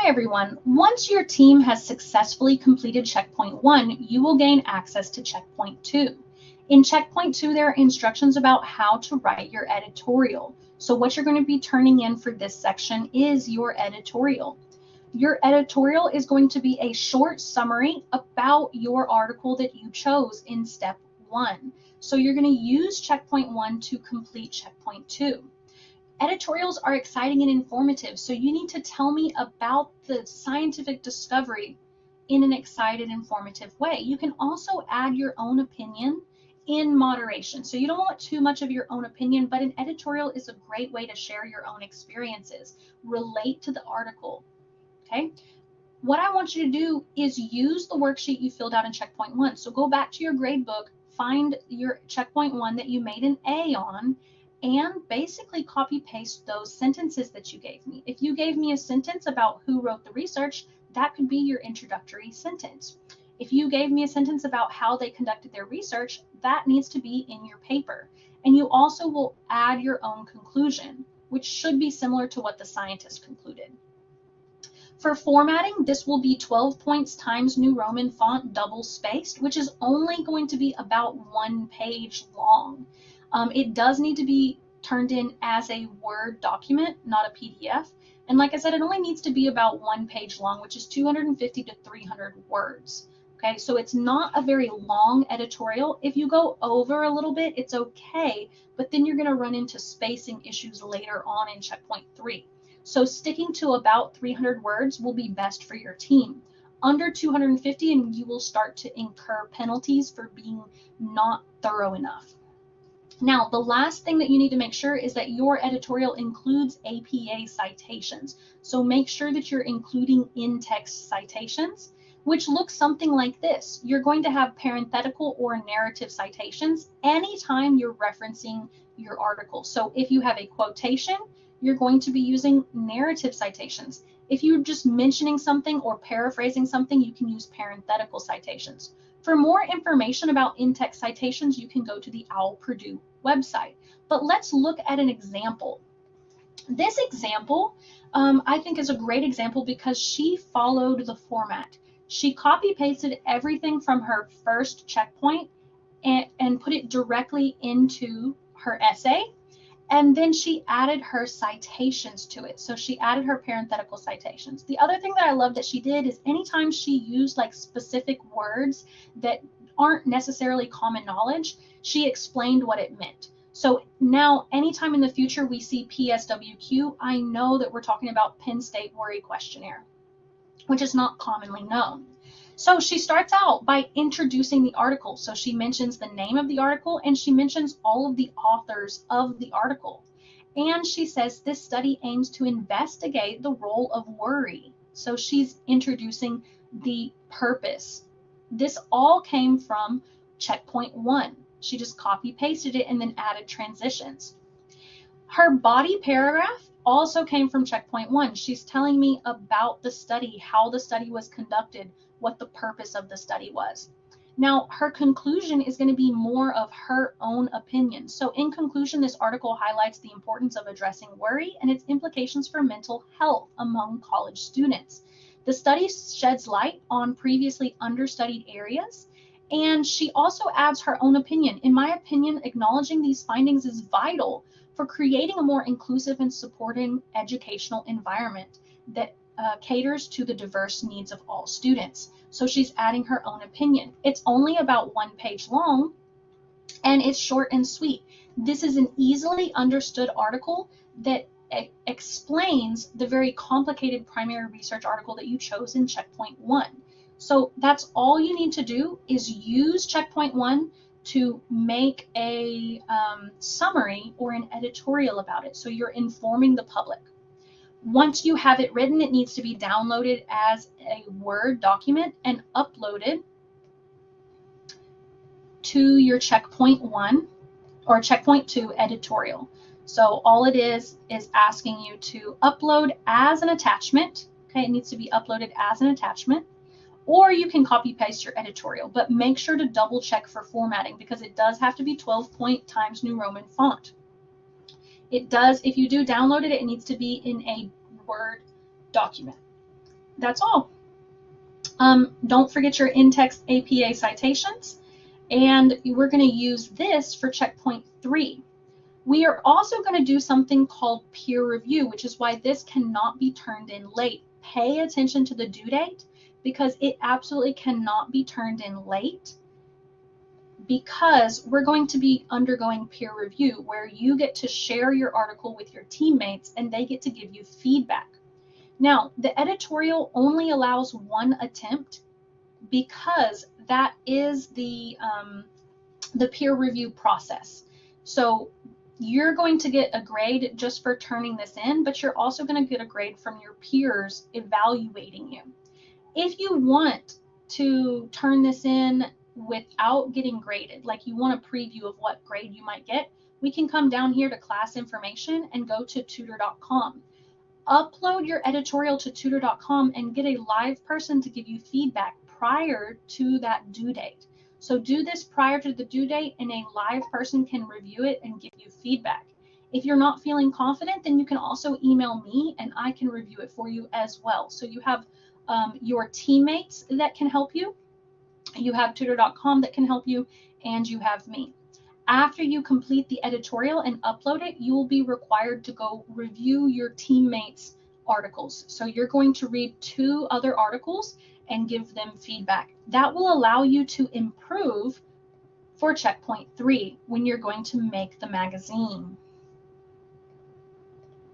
Hi everyone. Once your team has successfully completed checkpoint 1, you will gain access to checkpoint 2. In checkpoint 2, there are instructions about how to write your editorial. So what you're going to be turning in for this section is your editorial. Your editorial is going to be a short summary about your article that you chose in step 1. So you're going to use checkpoint 1 to complete checkpoint 2. Editorials are exciting and informative, so you need to tell me about the scientific discovery in an excited, informative way. You can also add your own opinion in moderation. So you don't want too much of your own opinion, but an editorial is a great way to share your own experiences, relate to the article, okay? What I want you to do is use the worksheet you filled out in checkpoint 1. So go back to your grade book, find your checkpoint 1 that you made an A on, and basically copy paste those sentences that you gave me. If you gave me a sentence about who wrote the research, that could be your introductory sentence. If you gave me a sentence about how they conducted their research, that needs to be in your paper. And you also will add your own conclusion, which should be similar to what the scientist concluded. For formatting, this will be 12 points Times New Roman font double spaced, which is only going to be about 1 page long. It does need to be turned in as a Word document, not a PDF. And like I said, it only needs to be about 1 page long, which is 250 to 300 words. Okay, so it's not a very long editorial. If you go over a little bit, it's okay, but then you're going to run into spacing issues later on in checkpoint 3. So sticking to about 300 words will be best for your team. Under 250, and you will start to incur penalties for being not thorough enough. Now, the last thing that you need to make sure is that your editorial includes APA citations. So make sure that you're including in-text citations, which looks something like this. You're going to have parenthetical or narrative citations anytime you're referencing your article. So if you have a quotation, you're going to be using narrative citations. If you're just mentioning something or paraphrasing something, you can use parenthetical citations. For more information about in-text citations, you can go to the OWL Purdue website. But let's look at an example. This example, I think, is a great example because she followed the format. She copy-pasted everything from her first checkpoint and put it directly into her essay. And then she added her citations to it. So she added her parenthetical citations. The other thing that I love that she did is anytime she used like specific words that aren't necessarily common knowledge, she explained what it meant. So now anytime in the future we see PSWQ, I know that we're talking about Penn State Worry Questionnaire, which is not commonly known. So she starts out by introducing the article. So she mentions the name of the article and she mentions all of the authors of the article. And she says this study aims to investigate the role of worry. So she's introducing the purpose. This all came from checkpoint 1. She just copy pasted it and then added transitions. Her body paragraph also came from checkpoint 1. She's telling me about the study, how the study was conducted, what the purpose of the study was. Now, her conclusion is going to be more of her own opinion. So in conclusion, this article highlights the importance of addressing worry and its implications for mental health among college students. The study sheds light on previously understudied areas, and she also adds her own opinion. In my opinion, acknowledging these findings is vital for creating a more inclusive and supporting educational environment that caters to the diverse needs of all students. So she's adding her own opinion. It's only about 1 page long and it's short and sweet. This is an easily understood article that explains the very complicated primary research article that you chose in checkpoint 1. So that's all you need to do is use checkpoint 1 to make a summary or an editorial about it. So you're informing the public. Once you have it written, it needs to be downloaded as a Word document and uploaded to your checkpoint 1 or checkpoint 2 editorial. So all it is asking you to upload as an attachment. Okay, it needs to be uploaded as an attachment. Or you can copy paste your editorial, but make sure to double check for formatting because it does have to be 12-point Times New Roman font. It does, if you do download it, it needs to be in a Word document. that's all. Don't forget your in-text APA citations, and we're going to use this for checkpoint 3. We are also going to do something called peer review, which is why this cannot be turned in late. Pay attention to the due date because it absolutely cannot be turned in late, because we're going to be undergoing peer review where you get to share your article with your teammates and they get to give you feedback. Now, the editorial only allows one attempt because that is the peer review process. So you're going to get a grade just for turning this in, but you're also going to get a grade from your peers evaluating you. If you want to turn this in without getting graded, like you want a preview of what grade you might get, we can come down here to class information and go to tutor.com. Upload your editorial to tutor.com and get a live person to give you feedback prior to that due date. So do this prior to the due date and a live person can review it and give you feedback. If you're not feeling confident, then you can also email me and I can review it for you as well. So you have your teammates that can help you, you have tutor.com that can help you, and you have me. After you complete the editorial and upload it, you will be required to go review your teammates' articles. So you're going to read 2 other articles and give them feedback. That will allow you to improve for checkpoint 3 when you're going to make the magazine.